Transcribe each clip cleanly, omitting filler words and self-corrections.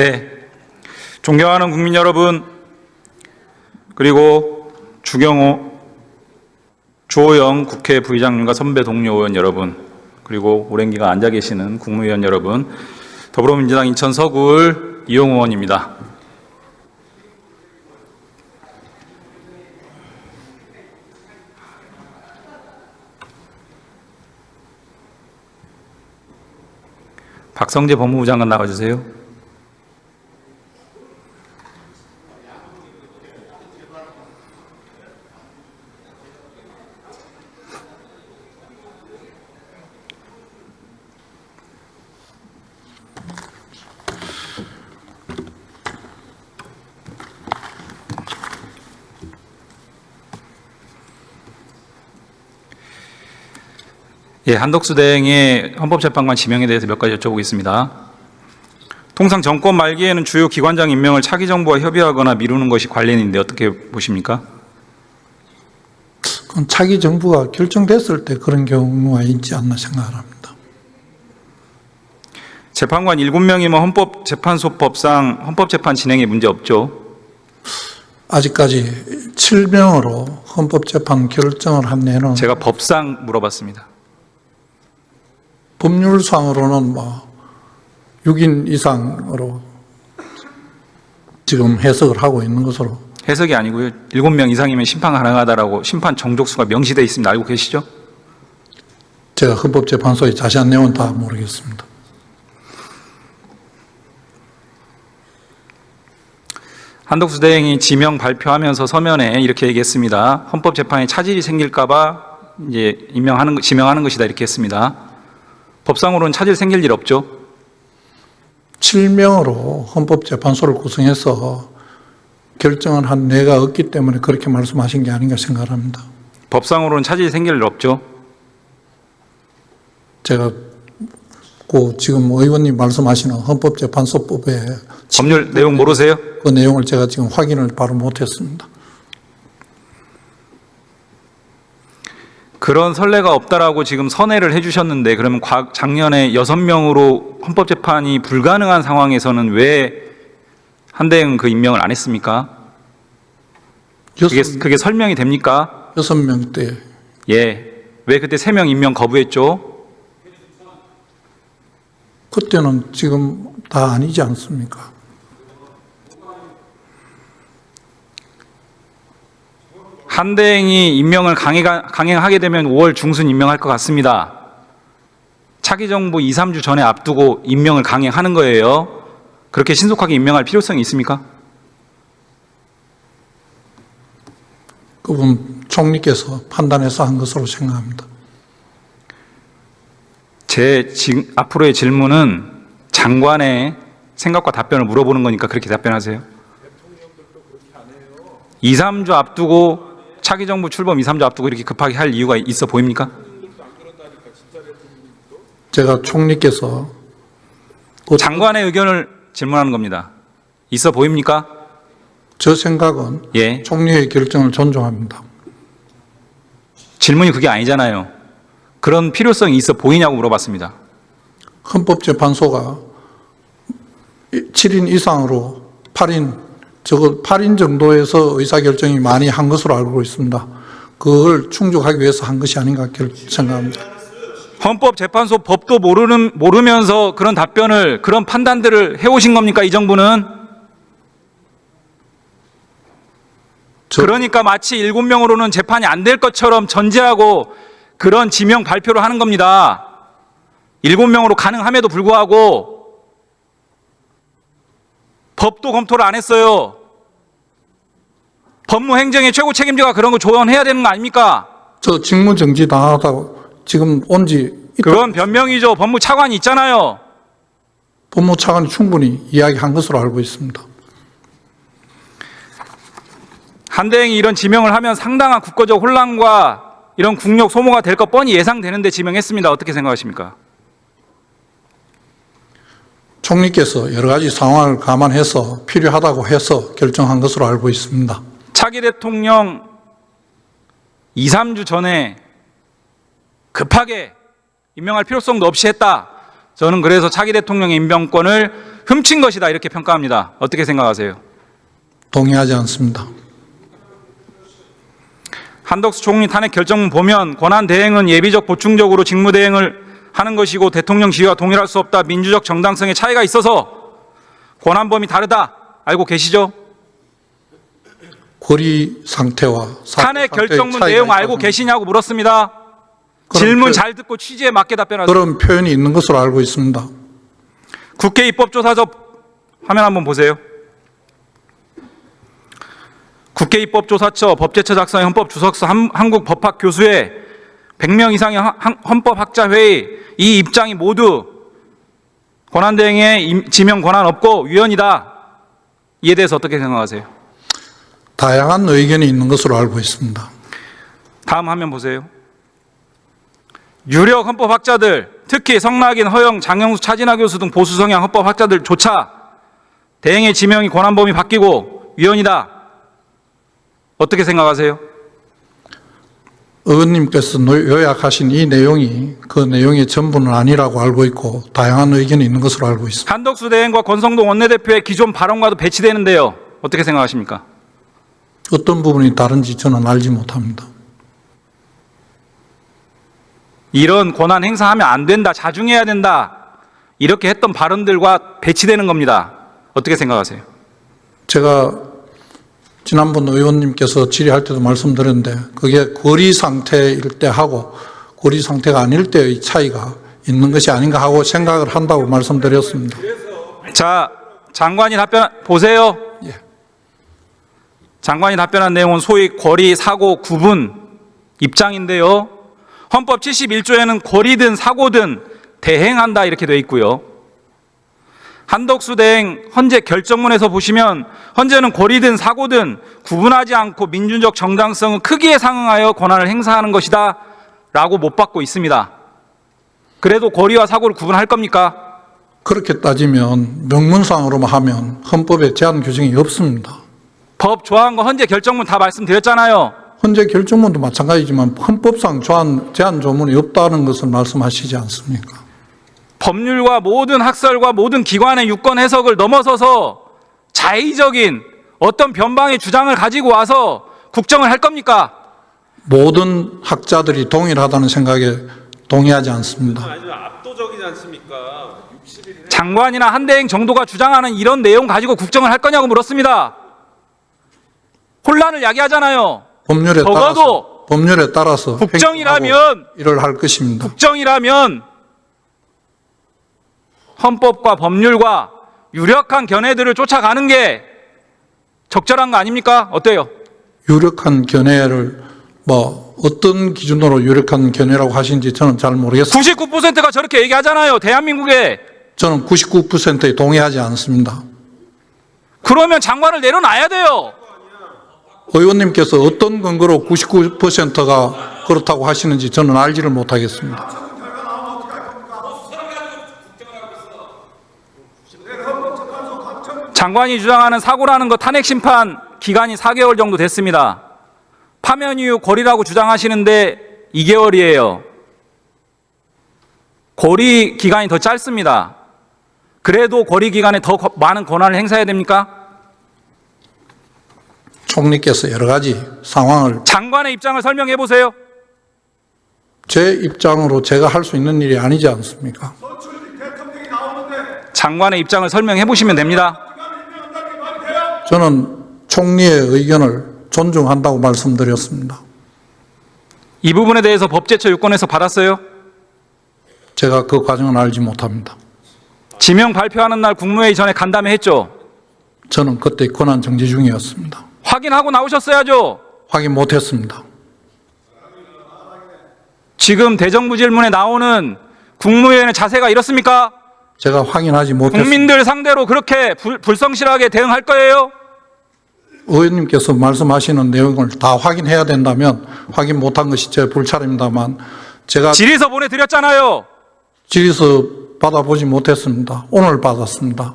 네, 존경하는 국민 여러분, 그리고 주경호, 주호영 국회 부의장님과 선배 동료 의원 여러분, 그리고 오랜 기간 앉아 계시는 국무위원 여러분, 더불어민주당 인천 서구을 이용우 의원입니다. 박성재 법무부 장관 나와주세요. 예, 한덕수 대행의 헌법재판관 지명에 대해서 몇 가지 여쭤보겠습니다. 통상 정권 말기에는 주요 기관장 임명을 차기 정부와 협의하거나 미루는 것이 관례인데 어떻게 보십니까? 그건 차기 정부가 결정됐을 때 그런 경우가 있지 않나 생각을 합니다. 재판관 7명이면 헌법재판소법상 헌법재판 진행에 문제 없죠? 아직까지 7명으로 헌법재판 결정을 한 데는 제가 법상 물어봤습니다. 법률상으로는 6인 이상으로 지금 해석을 하고 있는 것으로. 해석이 아니고요. 7명 이상이면 심판 가능하다라고 심판 정족수가 명시되어 있습니다. 알고 계시죠? 제가 헌법재판소의 자세한 내용은 다 모르겠습니다. 한덕수 대행이 지명 발표하면서 서면에 이렇게 얘기했습니다. 헌법재판에 차질이 생길까봐 이제 지명하는 것이다 이렇게 했습니다. 법상으로는 차질 생길 일 없죠? 7명으로 헌법재판소를 구성해서 결정을 한 뇌가 없기 때문에 그렇게 말씀하신 게 아닌가 생각을 합니다. 법상으로는 차질이 생길 일 없죠? 제가 지금 의원님 말씀하시는 헌법재판소법의 법률 내용 모르세요? 그 내용을 제가 지금 확인을 바로 못했습니다. 그런 선례가 없다라고 지금 선회를 해주셨는데 그러면 작년에 6명으로 헌법재판이 불가능한 상황에서는 왜 한대행 그 임명을 안 했습니까? 그게 설명이 됩니까? 6명 때. 예. 왜 그때 3명 임명 거부했죠? 그때는 지금 다 아니지 않습니까? 한대행이 임명을 강행하게 되면 5월 중순 임명할 것 같습니다. 차기 정부 2, 3주 전에 앞두고 임명을 강행하는 거예요. 그렇게 신속하게 임명할 필요성이 있습니까? 그분 총리께서 판단해서 한 것으로 생각합니다. 앞으로의 질문은 장관의 생각과 답변을 물어보는 거니까 그렇게 답변하세요. 2, 3주 앞두고 차기 정부 출범 2, 3주 앞두고 이렇게 급하게 할 이유가 있어 보입니까? 제가 총리께서 장관의 의견을 질문하는 겁니다. 있어 보입니까? 저 생각은 예. 총리의 결정을 존중합니다. 질문이 그게 아니잖아요. 그런 필요성이 있어 보이냐고 물어봤습니다. 헌법재판소가 7인 이상으로 8인 정도에서 의사결정이 많이 한 것으로 알고 있습니다. 그걸 충족하기 위해서 한 것이 아닌가 생각합니다. 헌법재판소 법도 모르면서 그런 답변을, 그런 판단들을 해오신 겁니까, 이 정부는? 그러니까 마치 7명으로는 재판이 안 될 것처럼 전제하고 그런 지명 발표를 하는 겁니다. 7명으로 가능함에도 불구하고 법도 검토를 안 했어요. 법무행정의 최고 책임자가 그런 거 조언해야 되는 거 아닙니까? 저 직무정지 당하다고 지금 온지 그건 변명이죠. 법무차관이 있잖아요. 법무차관이 충분히 이야기한 것으로 알고 있습니다. 한대행이 이런 지명을 하면 상당한 국가적 혼란과 이런 국력 소모가 될 것 뻔히 예상되는데 지명했습니다. 어떻게 생각하십니까? 총리께서 여러 가지 상황을 감안해서 필요하다고 해서 결정한 것으로 알고 있습니다. 차기 대통령 2, 3주 전에 급하게 임명할 필요성도 없이 했다. 저는 그래서 차기 대통령의 임명권을 훔친 것이다 이렇게 평가합니다. 어떻게 생각하세요? 동의하지 않습니다. 한덕수 총리 탄핵 결정문 보면 권한 대행은 예비적 보충적으로 직무 대행을 하는 것이고 대통령 지위와 동일할 수 없다. 민주적 정당성의 차이가 있어서 권한 범위 다르다. 알고 계시죠? 고리 상태와 탄핵 결정문 내용 알고 계시냐고 물었습니다. 질문 잘 듣고 취지에 맞게 답변하세요. 그런 표현이 있는 것으로 알고 있습니다. 국회 입법조사서 화면 한번 보세요. 국회 입법조사처 법제처 작성의 헌법주석서 한국법학 교수회 100명 이상의 헌법학자회의 이 입장이 모두 권한대행의 지명 권한 없고 위헌이다. 이에 대해서 어떻게 생각하세요? 다양한 의견이 있는 것으로 알고 있습니다. 다음 화면 보세요. 유력 헌법학자들, 특히 성낙인, 허영, 장영수, 차진하 교수 등 보수 성향 헌법학자들조차 대행의 지명이 권한 범위 바뀌고 위헌이다. 어떻게 생각하세요? 의원님께서 요약하신 이 내용이 그 내용의 전부는 아니라고 알고 있고 다양한 의견이 있는 것으로 알고 있습니다. 한덕수 대행과 권성동 원내대표의 기존 발언과도 배치되는데요. 어떻게 생각하십니까? 어떤 부분이 다른지 저는 알지 못합니다. 이런 권한 행사하면 안 된다, 자중해야 된다 이렇게 했던 발언들과 배치되는 겁니다. 어떻게 생각하세요? 제가 지난번 의원님께서 질의할 때도 말씀드렸는데 그게 거리 상태일 때하고 거리 상태가 아닐 때의 차이가 있는 것이 아닌가 하고 생각을 한다고 말씀드렸습니다. 자, 장관이 답변 보세요. 예. 장관이 답변한 내용은 소위 거리, 사고, 구분 입장인데요. 헌법 71조에는 거리든 사고든 대행한다 이렇게 돼 있고요. 한덕수 대행 헌재 결정문에서 보시면 헌재는 거리든 사고든 구분하지 않고 민주적 정당성은 크기에 상응하여 권한을 행사하는 것이다 라고 못 받고 있습니다. 그래도 거리와 사고를 구분할 겁니까? 그렇게 따지면 명문상으로만 하면 헌법에 제한 규정이 없습니다. 법 조항과 헌재 결정문 다 말씀드렸잖아요. 헌재 결정문도 마찬가지지만 헌법상 제한 조문이 없다는 것을 말씀하시지 않습니까? 법률과 모든 학설과 모든 기관의 유권 해석을 넘어서서 자의적인 어떤 변방의 주장을 가지고 와서 국정을 할 겁니까? 모든 학자들이 동일하다는 생각에 동의하지 않습니다. 아주 압도적이지 않습니까? 61일 장관이나 한대행 정도가 주장하는 이런 내용 가지고 국정을 할 거냐고 물었습니다. 혼란을 야기하잖아요. 법률에 따라서 국정이라면 일을 할 것입니다. 국정이라면 헌법과 법률과 유력한 견해들을 쫓아가는 게 적절한 거 아닙니까? 어때요? 유력한 견해를 어떤 기준으로 유력한 견해라고 하신지 저는 잘 모르겠습니다. 99%가 저렇게 얘기하잖아요. 대한민국에. 저는 99%에 동의하지 않습니다. 그러면 장관을 내려놔야 돼요. 의원님께서 어떤 근거로 99%가 그렇다고 하시는지 저는 알지를 못하겠습니다. 장관이 주장하는 사고라는 거 탄핵 심판 기간이 4개월 정도 됐습니다. 파면 이후 거리라고 주장하시는데 2개월이에요. 거리 기간이 더 짧습니다. 그래도 거리 기간에 더 많은 권한을 행사해야 됩니까? 총리께서 여러 가지 상황을 장관의 입장을 설명해 보세요. 제 입장으로 제가 할 수 있는 일이 아니지 않습니까? 장관의 입장을 설명해 보시면 됩니다. 저는 총리의 의견을 존중한다고 말씀드렸습니다. 이 부분에 대해서 법제처 유권에서 받았어요? 제가 그 과정은 알지 못합니다. 지명 발표하는 날 국무회의 전에 간담회 했죠? 저는 그때 권한 정지 중이었습니다. 확인하고 나오셨어야죠? 확인 못했습니다. 지금 대정부 질문에 나오는 국무위원의 자세가 이렇습니까? 제가 확인하지 못했습니다. 국민들 상대로 그렇게 불성실하게 대응할 거예요? 의원님께서 말씀하시는 내용을 다 확인해야 된다면 확인 못한 것이 제 불찰입니다만 제가 질의서 보내드렸잖아요. 질의서 받아보지 못했습니다. 오늘 받았습니다.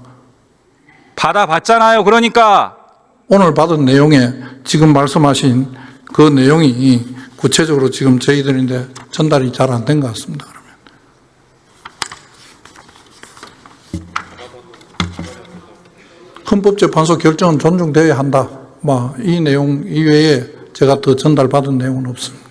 받아봤잖아요. 그러니까 오늘 받은 내용에 지금 말씀하신 그 내용이 구체적으로 지금 저희들인데 전달이 잘 안 된 것 같습니다. 그러면 헌법재판소 결정은 존중되어야 한다. 이 내용 이외에 제가 더 전달받은 내용은 없습니다.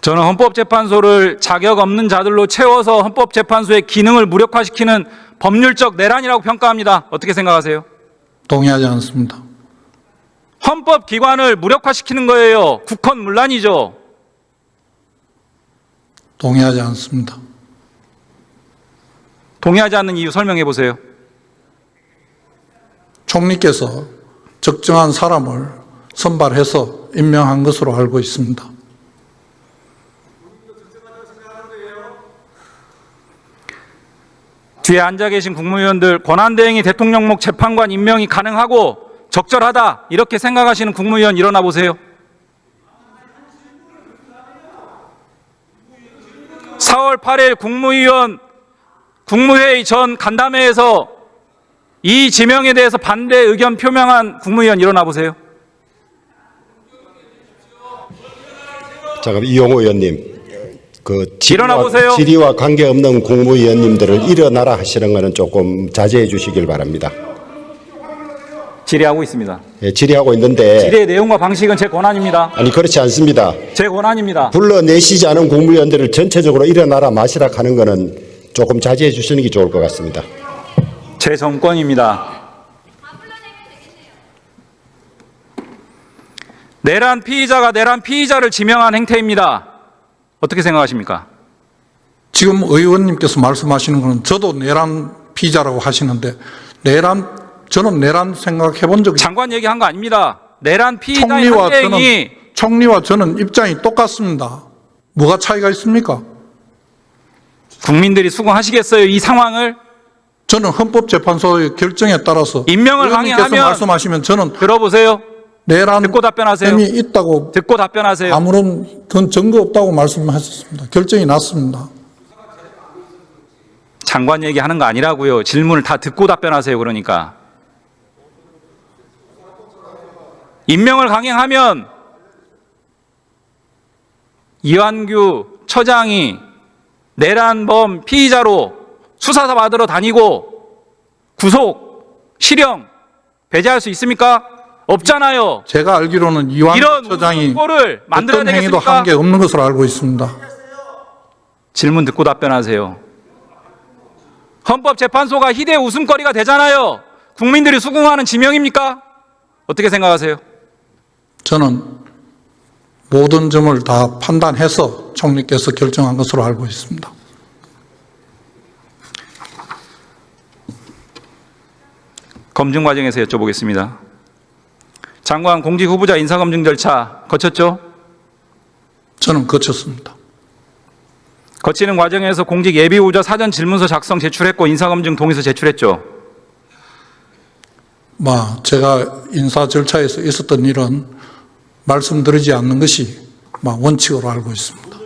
저는 헌법재판소를 자격 없는 자들로 채워서 헌법재판소의 기능을 무력화시키는 법률적 내란이라고 평가합니다. 어떻게 생각하세요? 동의하지 않습니다. 헌법기관을 무력화시키는 거예요. 국헌문란이죠. 동의하지 않습니다. 동의하지 않는 이유 설명해 보세요. 총리께서 적정한 사람을 선발해서 임명한 것으로 알고 있습니다. 뒤에 앉아 계신 국무위원들 권한대행이 대통령목 재판관 임명이 가능하고 적절하다 이렇게 생각하시는 국무위원 일어나 보세요. 4월 8일 국무회의 전 간담회에서 이 지명에 대해서 반대 의견 표명한 국무위원 일어나 보세요. 잠깐 이용호 의원님, 그 일어나 보세요. 질의와 관계없는 국무위원님들을 일어나라 하시는 것은 조금 자제해 주시길 바랍니다. 질의하고 있습니다. 예, 질의하고 있는데 질의의 내용과 방식은 제 권한입니다. 아니 그렇지 않습니다. 제 권한입니다. 불러내시지 않은 국무위원들을 전체적으로 일어나라 마시라 하는 것은 조금 자제해 주시는 게 좋을 것 같습니다. 제 정권입니다. 내란 피의자가 내란 피의자를 지명한 행태입니다. 어떻게 생각하십니까? 지금 의원님께서 말씀하시는 것은 저도 내란 피의자라고 하시는데 저는 내란 생각해 본 적이 장관 얘기한 거 아닙니다. 내란 피의자의 한대행이 총리와 저는 입장이 똑같습니다. 뭐가 차이가 있습니까? 국민들이 수긍하시겠어요? 이 상황을? 저는 헌법재판소의 결정에 따라서 임명을 의원님께서 강행하면 말씀하시면 저는 들어보세요. 내란 듣고 답변하세요. 혐의 있다고 듣고 답변하세요. 아무런 그건 증거 없다고 말씀하셨습니다. 결정이 났습니다. 장관 얘기하는 거 아니라고요. 질문을 다 듣고 답변하세요. 그러니까. 임명을 강행하면 이완규 처장이 내란범 피의자로 수사 받으러 다니고 구속, 실형 배제할 수 있습니까? 없잖아요. 제가 알기로는 이완규 이런 처장이 꼴을 만들어야 어떤 행위도 되겠습니까? 한 게 없는 것으로 알고 있습니다. 질문 듣고 답변하세요. 헌법재판소가 희대의 웃음거리가 되잖아요. 국민들이 수긍하는 지명입니까? 어떻게 생각하세요? 저는 모든 점을 다 판단해서 총리께서 결정한 것으로 알고 있습니다. 검증 과정에서 여쭤보겠습니다. 장관 공직 후보자 인사검증 절차 거쳤죠? 저는 거쳤습니다. 거치는 과정에서 공직 예비 후보자 사전 질문서 작성 제출했고 인사검증 동의서 제출했죠? 제가 인사 절차에서 있었던 일은 말씀드리지 않는 것이 원칙으로 알고 있습니다.